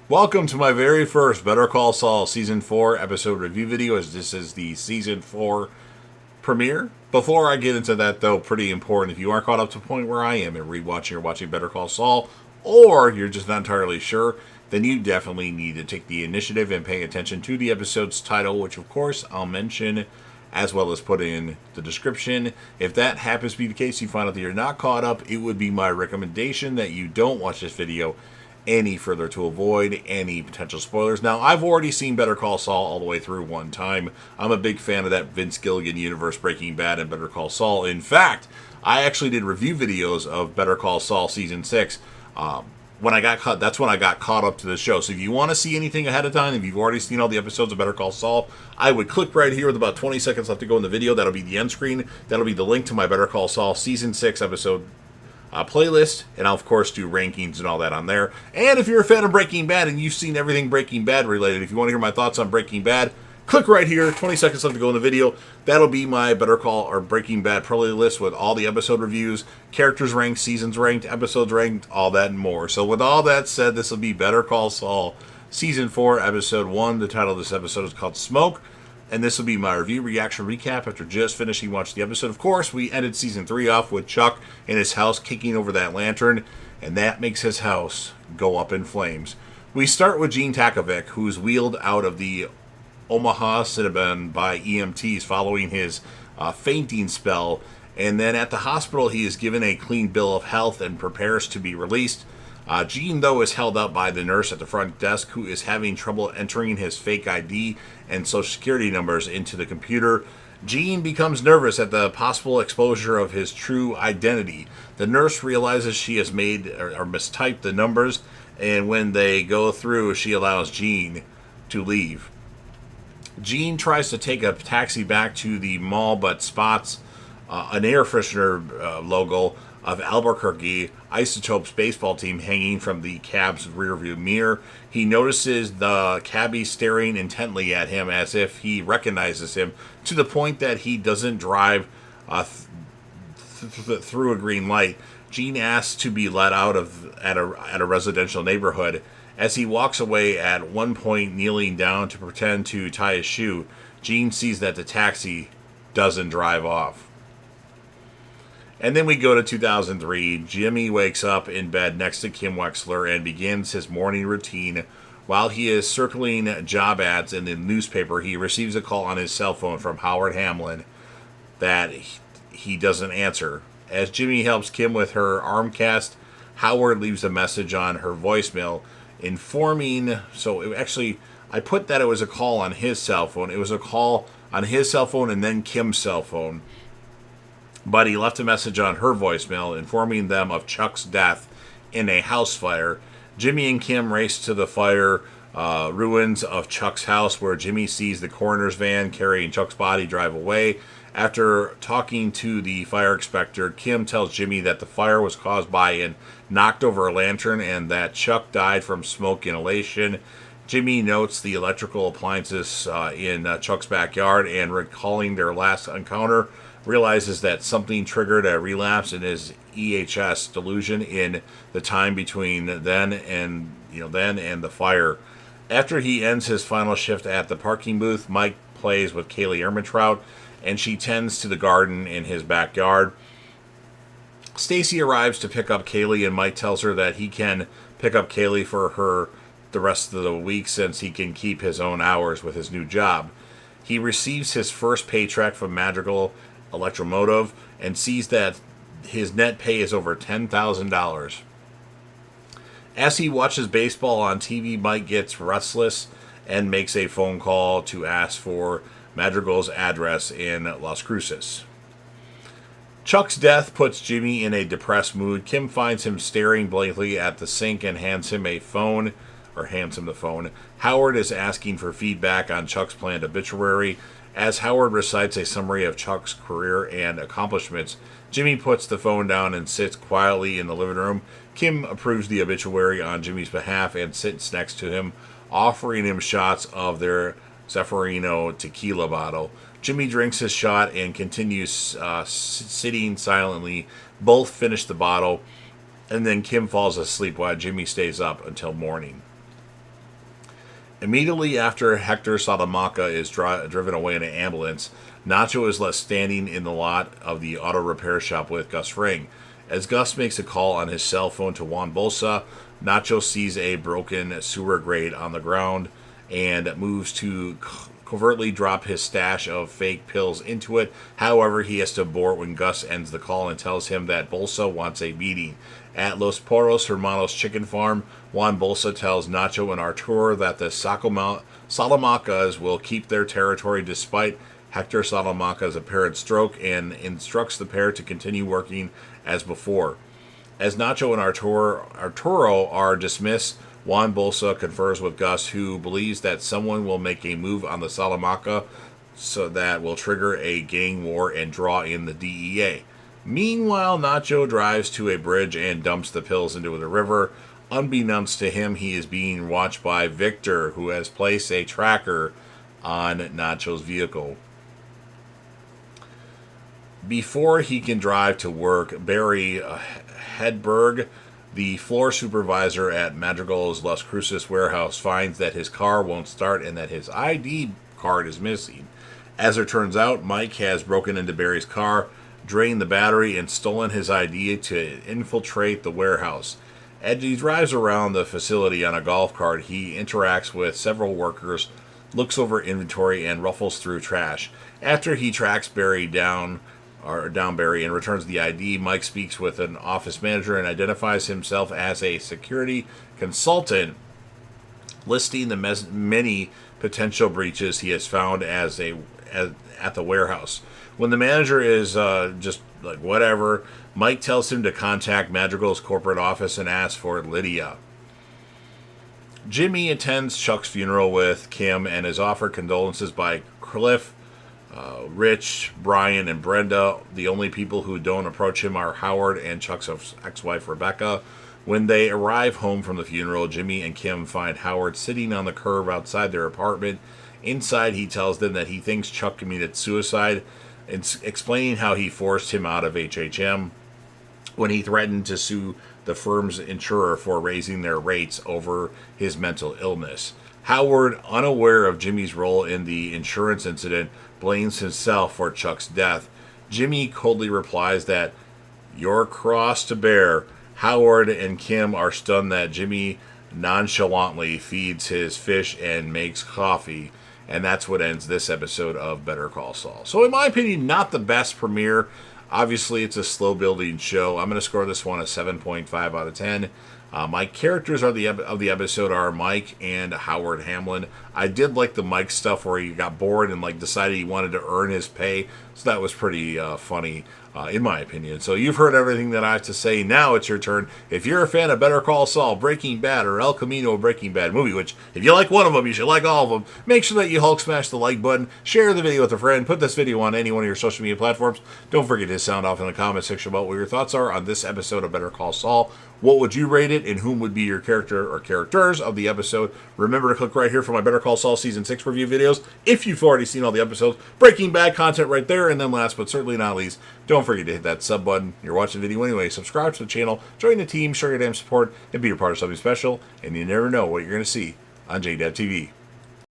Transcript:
Welcome to my very first Better Call Saul Season 4 episode review video, as this is the Season 4 premiere. Before I get into that, though, pretty important, if you aren't caught up to the point where I am in rewatching or watching Better Call Saul, or you're just not entirely sure, then you definitely need to take the initiative and pay attention to the episode's title, which of course I'll mention as well as put in the description. If that happens to be the case, you find out that you're not caught up, it would be my recommendation that you don't watch this video any further to avoid any potential spoilers. Now, I've already seen Better Call Saul all the way through one time. I'm a big fan of that Vince Gilligan universe, Breaking Bad and Better Call Saul. In fact, I actually did review videos of Better Call Saul Season 6 when I got caught. That's when I got caught up to the show. So if you want to see anything ahead of time, if you've already seen all the episodes of Better Call Saul, I would click right here with about 20 seconds left to go in the video. That'll be the end screen. That'll be the link to my Better Call Saul Season 6 episode playlist, and I'll of course do rankings and all that on there. And if you're a fan of Breaking Bad and you've seen everything Breaking Bad related, if you want to hear my thoughts on Breaking Bad, click right here, 20 seconds left to go in the video. That'll be my Better Call or Breaking Bad playlist with all the episode reviews, characters ranked, seasons ranked, episodes ranked, all that and more. So with all that said, this will be Better Call Saul Season 4, Episode 1. The title of this episode is called Smoke. And this will be my review reaction recap after just finishing watching the episode. Of course, we ended Season 3 off with Chuck in his house kicking over that lantern, and that makes his house go up in flames. We start with Gene Takovic, who's wheeled out of the Omaha Cinnabon by EMTs following his fainting spell, and then at the hospital he is given a clean bill of health and prepares to be released. Gene, though, is held up by the nurse at the front desk, who is having trouble entering his fake ID and social security numbers into the computer. Gene becomes nervous at the possible exposure of his true identity. The nurse realizes she has made or mistyped the numbers, and when they go through, she allows Gene to leave. Gene tries to take a taxi back to the mall, but spots an air freshener logo of Albuquerque Isotopes baseball team hanging from the cab's rearview mirror. He notices the cabbie staring intently at him as if he recognizes him, to the point that he doesn't drive through a green light. Gene asks to be let out at a residential neighborhood. As he walks away, at one point kneeling down to pretend to tie his shoe, Gene sees that the taxi doesn't drive off. And then we go to 2003. Jimmy wakes up in bed next to Kim Wexler and begins his morning routine. While he is circling job ads in the newspaper, he receives a call on his cell phone from Howard Hamlin that he doesn't answer. As Jimmy helps Kim with her arm cast, Howard leaves a message on her voicemail informing... I put that it was a call on his cell phone. It was a call on his cell phone and then Kim's cell phone. But he left a message on her voicemail informing them of Chuck's death in a house fire. Jimmy and Kim race to the fire ruins of Chuck's house, where Jimmy sees the coroner's van carrying Chuck's body drive away. After talking to the fire inspector, Kim tells Jimmy that the fire was caused by an knocked over lantern and that Chuck died from smoke inhalation. Jimmy notes the electrical appliances in Chuck's backyard, and recalling their last encounter, realizes that something triggered a relapse in his EHS delusion in the time between then and the fire. After he ends his final shift at the parking booth, Mike plays with Kaylee Ehrmantraut, and she tends to the garden in his backyard. Stacy arrives to pick up Kaylee, and Mike tells her that he can pick up Kaylee for her the rest of the week since he can keep his own hours with his new job. He receives his first paycheck from Madrigal Electromotive and sees that his net pay is over $10,000. As he watches baseball on TV, Mike gets restless and makes a phone call to ask for Madrigal's address in Las Cruces. Chuck's death puts Jimmy in a depressed mood. Kim finds him staring blankly at the sink and hands him the phone. Howard is asking for feedback on Chuck's planned obituary. As Howard recites a summary of Chuck's career and accomplishments, Jimmy puts the phone down and sits quietly in the living room. Kim approves the obituary on Jimmy's behalf and sits next to him, offering him shots of their Zeffirino tequila bottle. Jimmy drinks his shot and continues sitting silently. Both finish the bottle, and then Kim falls asleep while Jimmy stays up until morning. Immediately after Hector Salamanca is driven away in an ambulance, Nacho is left standing in the lot of the auto repair shop with Gus Fring. As Gus makes a call on his cell phone to Juan Bolsa, Nacho sees a broken sewer grate on the ground and moves to covertly drop his stash of fake pills into it. However, he has to abort when Gus ends the call and tells him that Bolsa wants a meeting. At Los Poros Hermanos chicken farm, Juan Bolsa tells Nacho and Arturo that the Salamancas will keep their territory despite Hector Salamanca's apparent stroke, and instructs the pair to continue working as before. As Nacho and Arturo are dismissed, Juan Bolsa confers with Gus, who believes that someone will make a move on the Salamanca so that will trigger a gang war and draw in the DEA. Meanwhile, Nacho drives to a bridge and dumps the pills into the river. Unbeknownst to him, he is being watched by Victor, who has placed a tracker on Nacho's vehicle. Before he can drive to work, Barry Hedberg, the floor supervisor at Madrigal's Las Cruces warehouse, finds that his car won't start and that his ID card is missing. As it turns out, Mike has broken into Barry's car, drained the battery, and stolen his ID to infiltrate the warehouse. As he drives around the facility on a golf cart, he interacts with several workers, looks over inventory, and ruffles through trash. After he tracks Barry down Barry and returns the ID, Mike speaks with an office manager and identifies himself as a security consultant, listing the many potential breaches he has found at the warehouse. When the manager is just like whatever, Mike tells him to contact Madrigal's corporate office and ask for Lydia. Jimmy attends Chuck's funeral with Kim and is offered condolences by Cliff, Rich, Brian, and Brenda. The only people who don't approach him are Howard and Chuck's ex-wife Rebecca. When they arrive home from the funeral, Jimmy and Kim find Howard sitting on the curb outside their apartment. Inside, he tells them that he thinks Chuck committed suicide, explaining how he forced him out of HHM when he threatened to sue the firm's insurer for raising their rates over his mental illness. Howard, unaware of Jimmy's role in the insurance incident, blames himself for Chuck's death. Jimmy coldly replies that "Your cross to bear." Howard and Kim are stunned that Jimmy nonchalantly feeds his fish and makes coffee. And that's what ends this episode of Better Call Saul. So in my opinion, not the best premiere. Obviously, it's a slow-building show. I'm going to score this one a 7.5 out of 10. My characters of the episode are Mike and Howard Hamlin. I did like the Mike stuff where he got bored and decided he wanted to earn his pay. So that was pretty funny, in my opinion. So you've heard everything that I have to say. Now it's your turn. If you're a fan of Better Call Saul, Breaking Bad, or El Camino Breaking Bad movie, which if you like one of them, you should like all of them, make sure that you Hulk smash the like button, share the video with a friend, put this video on any one of your social media platforms. Don't forget to sound off in the comment section about what your thoughts are on this episode of Better Call Saul. What would you rate it, and whom would be your character or characters of the episode? Remember to click right here for my Better Call Saul Season 6 review videos if you've already seen all the episodes. Breaking Bad content right there. And then last but certainly not least, don't forget to hit that sub button. You're watching the video anyway. Subscribe to the channel, join the team, show your damn support, and be a part of something special. And you never know what you're going to see on JDAB TV.